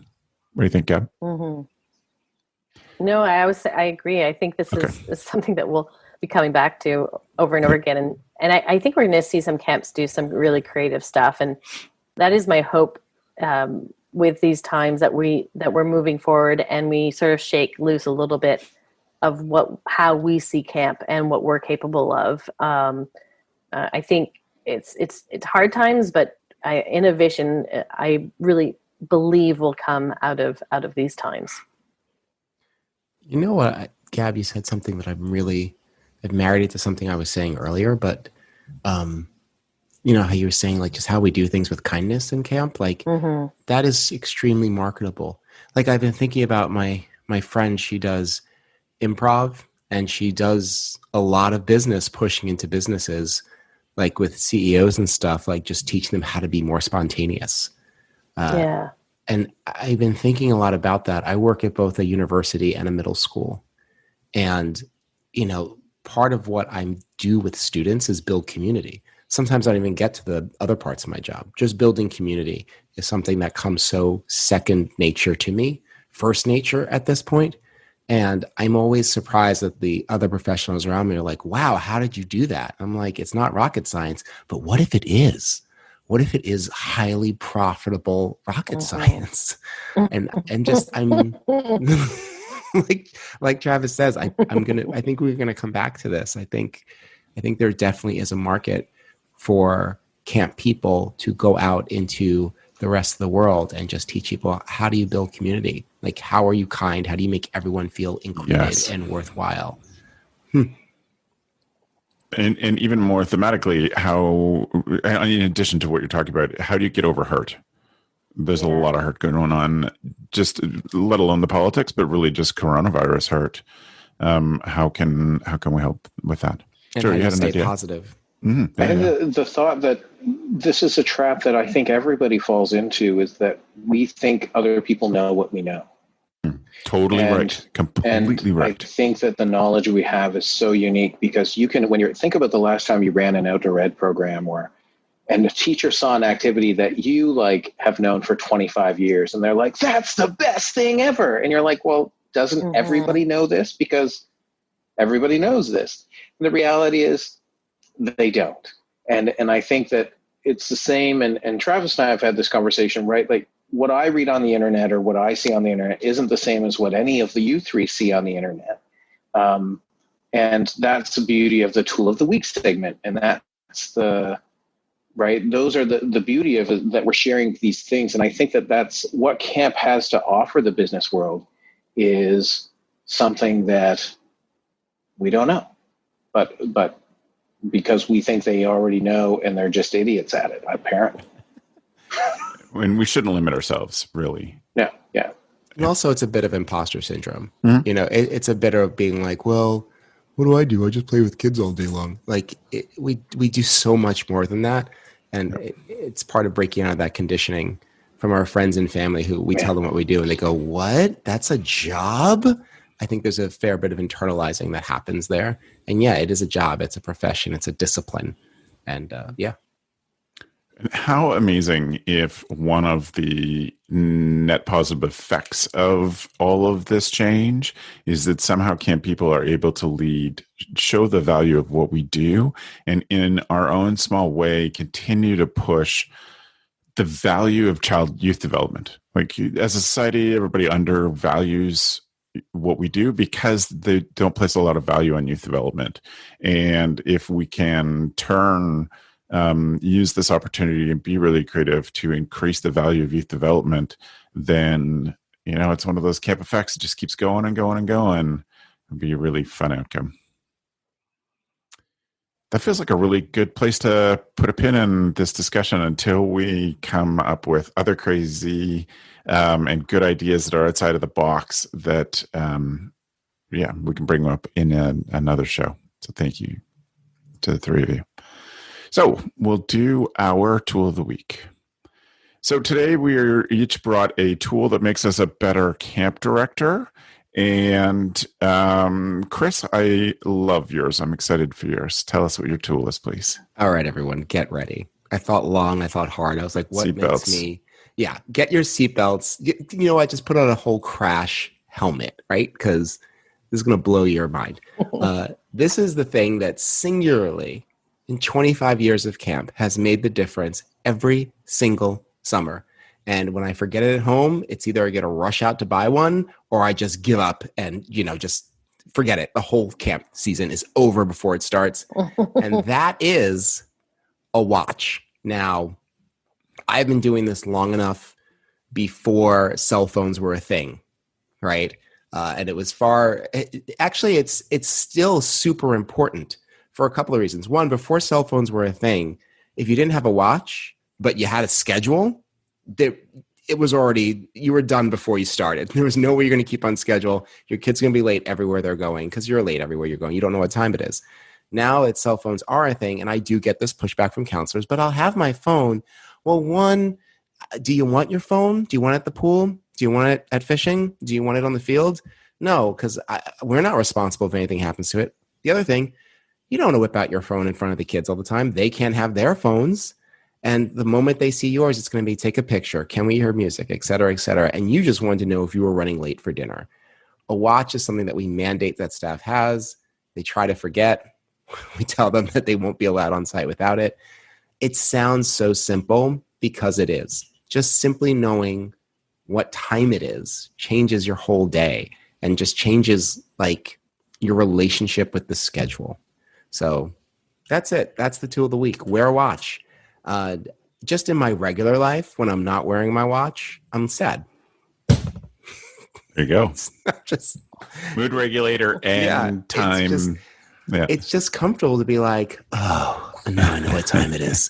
do you think, Gab? Mm-hmm. No, I agree. I think this is something that we'll be coming back to over and over again. And I think we're going to see some camps do some really creative stuff. And that is my hope with these times that we're moving forward, and we sort of shake loose a little bit of how we see camp and what we're capable of. I think it's hard times, but innovation, I really believe, will come out of these times. You know what, Gab, you said something that I've married it to something I was saying earlier, but you know how you were saying, like, just how we do things with kindness in camp, like that is extremely marketable. Like, I've been thinking about my friend. She does improv, and she does a lot of business pushing into businesses, like with CEOs and stuff, like just teaching them how to be more spontaneous. And I've been thinking a lot about that. I work at both a university and a middle school. And, part of what I do with students is build community. Sometimes I don't even get to the other parts of my job. Just building community is something that comes so second nature to me, first nature at this point. And I'm always surprised that the other professionals around me are like, wow, how did you do that? I'm like, it's not rocket science, but what if it is? What if it is highly profitable rocket science? And just, I'm like Travis says, I think we're gonna come back to this. I think there definitely is a market for camp people to go out into the rest of the world and just teach people, how do you build community? Like, how are you kind? How do you make everyone feel included and worthwhile? And even more thematically, how, in addition to what you're talking about, how do you get over hurt? There's a lot of hurt going on, just let alone the politics, but really just coronavirus hurt. How can we help with that? And sure, how you had an stay idea. Positive. Mm-hmm. And the thought that this is a trap that I think everybody falls into is that we think other people know what we know. Totally right. Completely right. I think that the knowledge we have is so unique, because you can, when you think about the last time you ran an outdoor ed program and the teacher saw an activity that you have known for 25 years, and they're like, that's the best thing ever. And you're like, well, doesn't everybody know this? Because everybody knows this. And the reality is they don't. And I think that it's the same. And Travis and I have had this conversation, right? Like, what I read on the internet or what I see on the internet isn't the same as what any of the you three see on the internet. And that's the beauty of the tool of the week segment. And that's those are the beauty of it, that we're sharing these things. And I think that's what camp has to offer the business world, is something that we don't know, but because we think they already know, and they're just idiots at it, apparently. And we shouldn't limit ourselves, really. Yeah. Yeah. And also, it's a bit of imposter syndrome. Mm-hmm. It's a bit of being like, well, what do? I just play with kids all day long. Like we do so much more than that. And it's part of breaking out of that conditioning from our friends and family who we tell them what we do and they go, what? That's a job? I think there's a fair bit of internalizing that happens there. And yeah, it is a job. It's a profession. It's a discipline. And yeah. How amazing if one of the net positive effects of all of this change is that somehow camp people are able to show the value of what we do, and in our own small way, continue to push the value of youth development. Like, as a society, everybody undervalues what we do because they don't place a lot of value on youth development. And if we can use this opportunity and be really creative to increase the value of youth development, then, it's one of those camp effects that just keeps going and going and going. It'd be a really fun outcome. That feels like a really good place to put a pin in this discussion until we come up with other crazy and good ideas that are outside of the box that, we can bring up in another show. So thank you to the three of you. So we'll do our tool of the week. So today we each brought a tool that makes us a better camp director. And Chris, I love yours. I'm excited for yours. Tell us what your tool is, please. All right, everyone, get ready. I thought long, I thought hard. I was like, what makes me? Yeah, get your seatbelts. You know what? Just put on a whole crash helmet, right? Because this is going to blow your mind. This is the thing that singularly, in 25 years of camp, has made the difference every single summer. And when I forget it at home, it's either I get a rush out to buy one or I just give up and, just forget it. The whole camp season is over before it starts. And that is a watch. Now, I've been doing this long enough before cell phones were a thing, right? And it was actually, it's still super important for a couple of reasons. One, before cell phones were a thing, if you didn't have a watch, but you had a schedule, it was already, you were done before you started. There was no way you're going to keep on schedule. Your kid's going to be late everywhere they're going because you're late everywhere you're going. You don't know what time it is. Now cell phones are a thing, and I do get this pushback from counselors, but I'll have my phone. Well, one, do you want your phone? Do you want it at the pool? Do you want it at fishing? Do you want it on the field? No, because we're not responsible if anything happens to it. The other thing, you don't want to whip out your phone in front of the kids all the time. They can't have their phones. And the moment they see yours, it's going to be take a picture. Can we hear music, et cetera, et cetera. And you just wanted to know if you were running late for dinner. A watch is something that we mandate that staff has. They try to forget. We tell them that they won't be allowed on site without it. It sounds so simple because it is. Just simply knowing what time it is changes your whole day and just changes your relationship with the schedule. So that's it. That's the tool of the week. Wear a watch. Just in my regular life, when I'm not wearing my watch, I'm sad. There you go. Just mood regulator and time. It's just comfortable to be like, oh, now I know what time it is.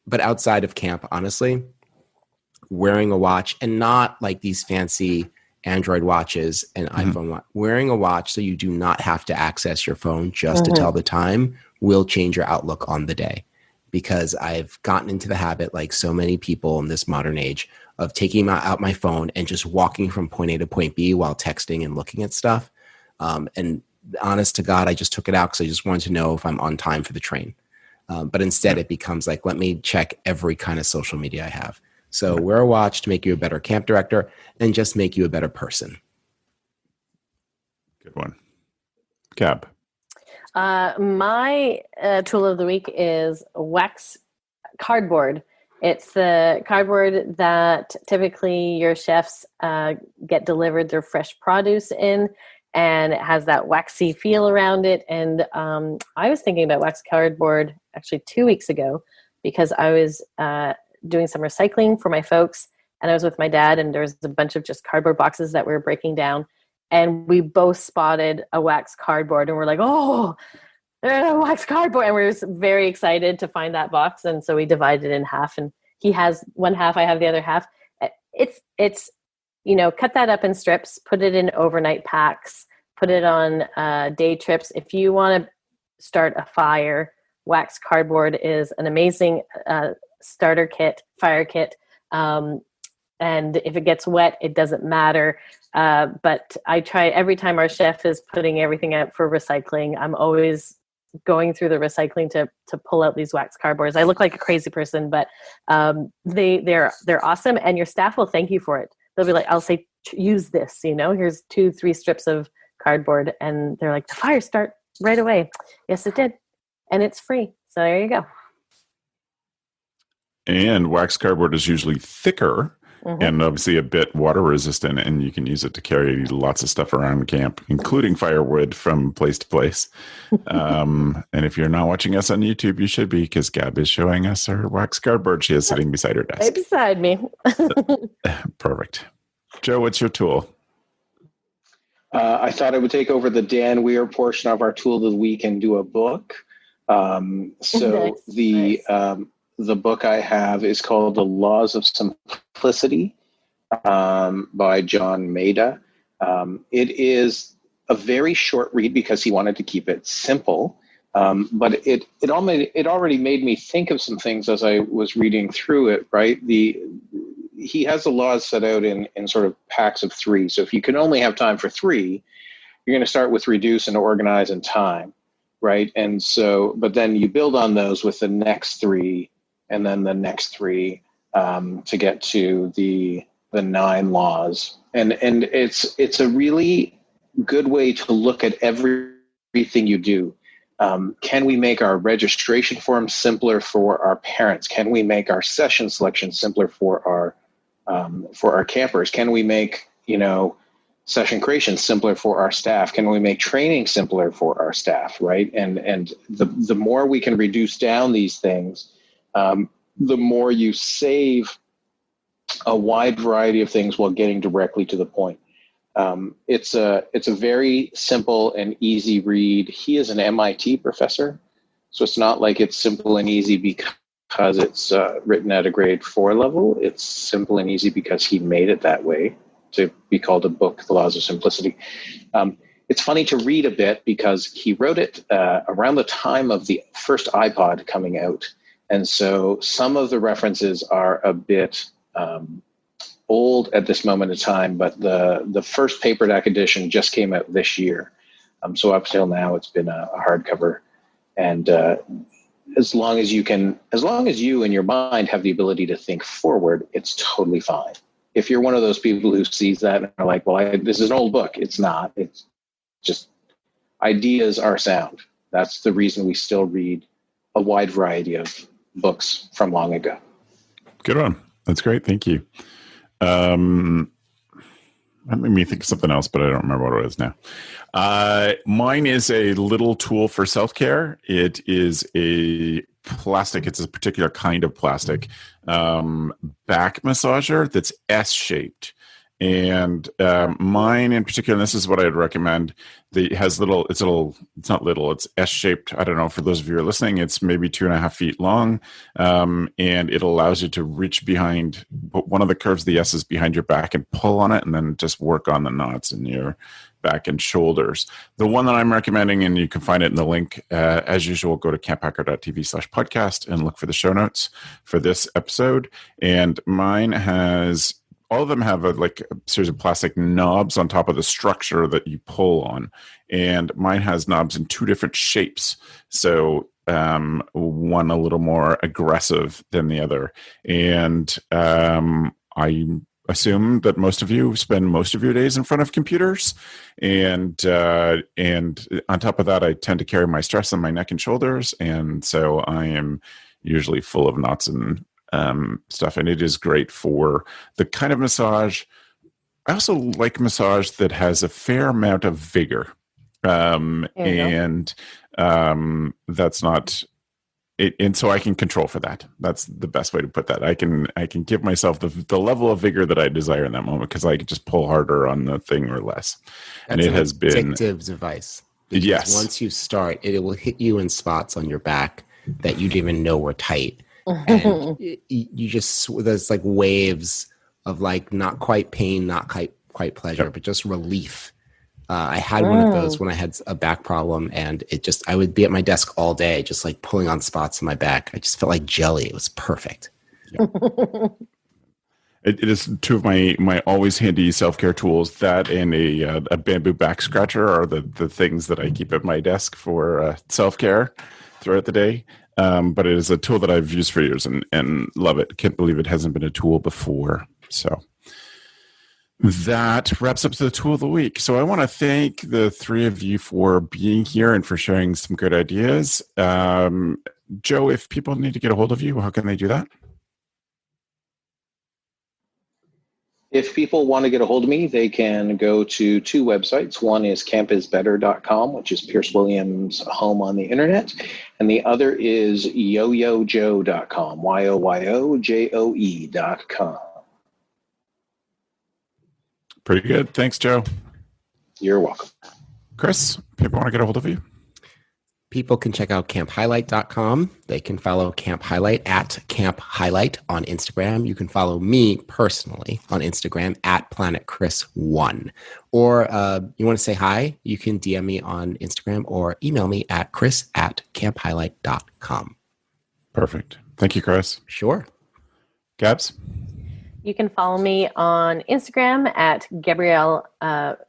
But outside of camp, honestly, wearing a watch, and not like these fancy Android watches and iPhone watch. Wearing a watch so you do not have to access your phone just to tell the time will change your outlook on the day. Because I've gotten into the habit, like so many people in this modern age, of taking out my phone and just walking from point A to point B while texting and looking at stuff. And honest to God, I just took it out because I just wanted to know if I'm on time for the train. But instead it becomes like, let me check every kind of social media I have. So wear a watch to make you a better camp director and just make you a better person. Good one. Gab. My tool of the week is wax cardboard. It's the cardboard that typically your chefs get delivered their fresh produce in. and it has that waxy feel around it. And I was thinking about wax cardboard actually 2 weeks ago because I was doing some recycling for my folks, and I was with my dad, and there was a bunch of just cardboard boxes that we were breaking down, and we both spotted a wax cardboard, and we're like, oh, wax cardboard, and we were very excited to find that box. And so we divided it in half, and he has one half, I have the other half. It's cut that up in strips, put it in overnight packs, put it on day trips. If you want to start a fire, wax cardboard is an amazing starter kit, fire kit. And if it gets wet, it doesn't matter. But I try every time our chef is putting everything out for recycling, I'm always going through the recycling to pull out these wax cardboards. I look like a crazy person, but they're awesome, and your staff will thank you for it. They'll be like, I'll say, use this, here's 2-3 strips of cardboard, and they're like, the fire start right away. Yes, it did. And it's free. So there you go. And wax cardboard is usually thicker and obviously a bit water resistant, and you can use it to carry lots of stuff around camp, including firewood from place to place. And if you're not watching us on YouTube, you should be, because Gab is showing us her wax cardboard she is sitting beside her desk. Right beside me. Perfect. Joe, what's your tool? I thought I would take over the Dan Weir portion of our tool of the week and do a book. So nice. The book I have is called The Laws of Simplicity by John Maida. It is a very short read because he wanted to keep it simple, but it already made me think of some things as I was reading through it. Right, he has the laws set out in sort of packs of 3. So if you can only have time for 3, you're going to start with reduce and organize and time, right? And so, but then you build on those with the next 3. And then the next 3 to get to the 9 laws, and it's a really good way to look at everything you do. Can we make our registration form simpler for our parents? Can we make our session selection simpler for our campers? Can we make session creation simpler for our staff? Can we make training simpler for our staff? Right, and the more we can reduce down these things, the more you save a wide variety of things while getting directly to the point. It's a very simple and easy read. He is an MIT professor, so it's not like it's simple and easy because it's written at a grade 4 level. It's simple and easy because he made it that way to be called a book, The Laws of Simplicity. It's funny to read a bit because he wrote it around the time of the first iPod coming out. And so some of the references are a bit old at this moment in time, but the first paperback edition just came out this year. So up till now, it's been a hardcover. And as long as you in your mind have the ability to think forward, it's totally fine. If you're one of those people who sees that and are like, well, this is an old book. It's not. It's just ideas are sound. That's the reason we still read a wide variety of books from long ago. Good one. That's great. Thank you. That made me think of something else, but I don't remember what it is now. Mine is a little tool for self-care. It is a plastic. It's a particular kind of plastic back massager that's S-shaped. And mine in particular, and this is what I'd recommend, it's not little, it's S-shaped. I don't know, for those of you who are listening, it's maybe 2.5 feet long. And it allows you to reach behind, put one of the curves of the S is behind your back and pull on it, and then just work on the knots in your back and shoulders. The one that I'm recommending, and you can find it in the link, as usual, go to camphacker.tv/podcast and look for the show notes for this episode. And mine has... all of them have a series of plastic knobs on top of the structure that you pull on. And mine has knobs in 2 different shapes. So one a little more aggressive than the other. And I assume that most of you spend most of your days in front of computers. And on top of that, I tend to carry my stress on my neck and shoulders. And so I am usually full of knots and stuff, and it is great for the kind of massage I also like massage that has a fair amount of vigor. And that's not it, and so I can control for that. That's the best way to put that. I can give myself the level of vigor that I desire in that moment, because I can just pull harder on the thing or less. That's and it has been addictive device. Because yes. once you start, it will hit you in spots on your back that you didn't even know were tight. And you just, there's like waves of like not quite pain, not quite pleasure, but just relief. I had one of those when I had a back problem, and I would be at my desk all day, just like pulling on spots in my back. I just felt like jelly. It was perfect. Yeah. It is two of my always handy self-care tools. That and a bamboo back scratcher are the things that I keep at my desk for self-care throughout the day. But it is a tool that I've used for years and love it. Can't believe it hasn't been a tool before. So that wraps up the tool of the week. So I want to thank the three of you for being here and for sharing some good ideas. Joe, if people need to get a hold of you, how can they do that? If people want to get a hold of me, they can go to two websites. One is campisbetter.com, which is Pierce Williams' home on the internet. And the other is yoyojoe.com, yoyojoe.com. Pretty good. Thanks, Joe. You're welcome. Chris, people want to get a hold of you? People can check out camphighlight.com. They can follow Camp Highlight at Camp Highlight on Instagram. You can follow me personally on Instagram at PlanetChris1. Or you want to say hi, you can DM me on Instagram or email me at chris@camphighlight.com. Perfect. Thank you, Chris. Sure. Gabz? You can follow me on Instagram at Gabrielle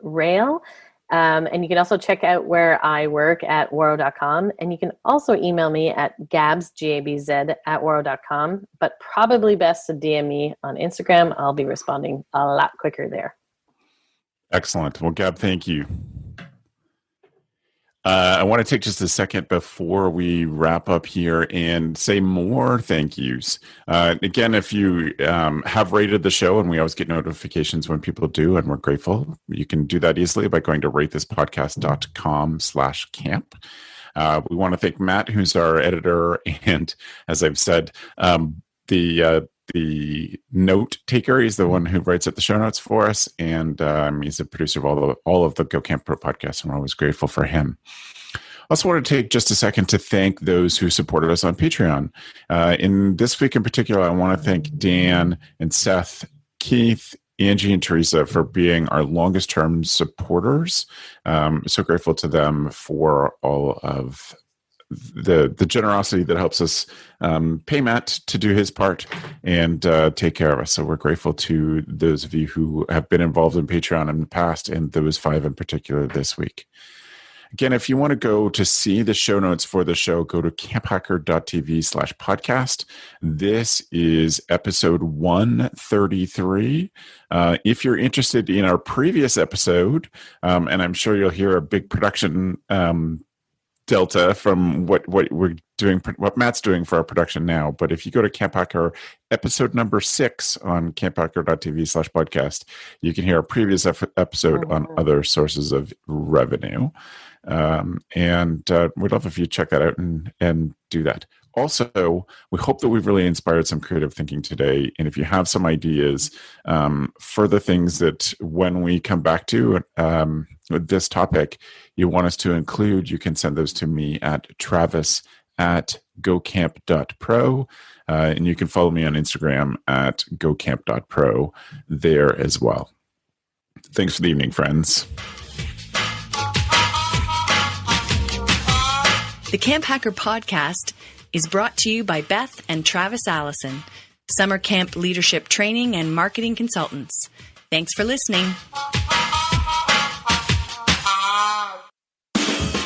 Rail. And you can also check out where I work at waro.com. And you can also email me at Gabz, G-A-B-Z, at waro.com. But probably best to DM me on Instagram. I'll be responding a lot quicker there. Excellent. Well, Gab, thank you. I want to take just a second before we wrap up here and say more thank yous. Again, if you have rated the show, and we always get notifications when people do, and we're grateful, you can do that easily by going to ratethispodcast.com/camp. We want to thank Matt, who's our editor, and as I've said, the note taker. He's the one who writes up the show notes for us, and he's the producer of all of the Go Camp Pro podcasts, and we're always grateful for him. I also want to take just a second to thank those who supported us on Patreon. In this week in particular, I want to thank Dan and Seth, Keith, Angie, and Teresa for being our longest term supporters. So grateful to them for all of the generosity that helps us pay Matt to do his part and take care of us. So we're grateful to those of you who have been involved in Patreon in the past, and those 5 in particular this week. Again, if you want to go to see the show notes for the show, go to camphacker.tv/podcast. This is episode 133. If you're interested in our previous episode, and I'm sure you'll hear a big production delta from what we're doing, what Matt's doing for our production now. But if you go to CampHacker episode number 6 on camphacker.tv/podcast, you can hear our previous episode on other sources of revenue. And we'd love if you check that out and do that. Also, we hope that we've really inspired some creative thinking today. And if you have some ideas, further things that when we come back to with this topic, you want us to include, you can send those to me at travis@gocamp.pro. And you can follow me on Instagram at gocamp.pro there as well. Thanks for the evening, friends. The Camp Hacker podcast is brought to you by Beth and Travis Allison, summer camp leadership training and marketing consultants. Thanks for listening.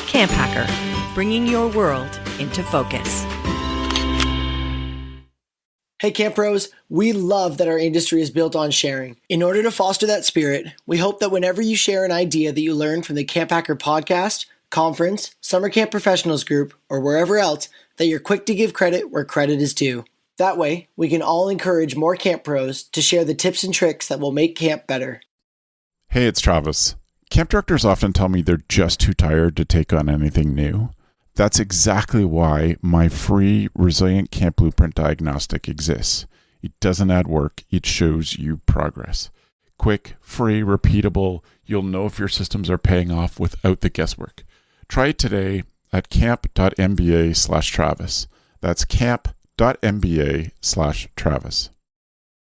Camp Hacker, bringing your world into focus. Hey Camp Pros, we love that our industry is built on sharing. In order to foster that spirit, we hope that whenever you share an idea that you learned from the Camp Hacker podcast, conference, summer camp professionals group, or wherever else, that you're quick to give credit where credit is due. That way, we can all encourage more camp pros to share the tips and tricks that will make camp better. Hey, it's Travis. Camp directors often tell me they're just too tired to take on anything new. That's exactly why my free Resilient Camp Blueprint Diagnostic exists. It doesn't add work, it shows you progress. Quick, free, repeatable, you'll know if your systems are paying off without the guesswork. Try it today at camp.mba/Travis. That's camp.mba/Travis.